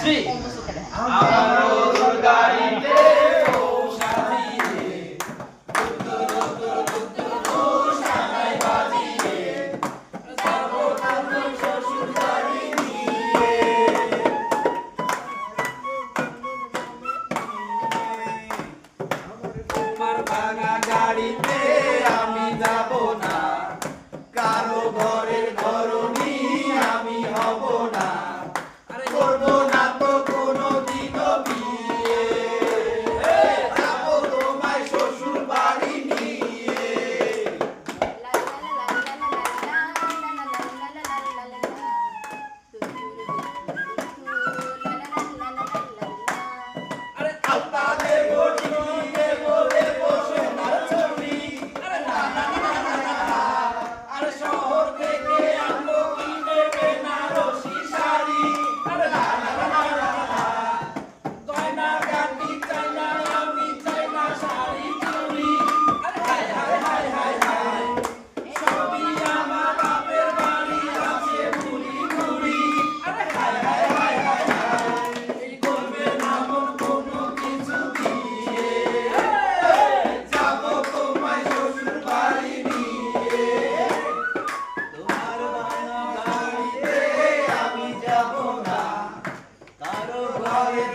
জি আমার গাড়িতে ও সাজিয়ে সানাই বাজিয়ে যাবো তোমার শ্বশুর বাড়ি নিয়ে তোমার ভাঙা গাড়িতে আমি যাব না কারো ঘরের ঘরনি আমি হব না করব না তো কোনোদিনও বিয়ে যাব তোমায় শ্বশুর বাড়ি নিয়ে আরে আলতা দেব টিকি দেব দেব সোনার চুড়ি আরে না না না না না আরে শহর থেকে আনবো কিনে বেনারসি শাড়ি আরে না না না না না গয়না গাটি চাই না আমি চাই না শাড়ি চুড়ি আরে হায় হায় হায় হায় হায় সবই আমার বাপের বাড়ি আছে মুড়ি মুড়ি আরে হায় হায় হায় হায় হায় এই করবে না মন কোনো কিছু দিয়ে যাবো তোমায় শ্বশুর বাড়ি নিয়ে তোমার ভাঙা গাড়িতে আমি যাব না কারো ঘরে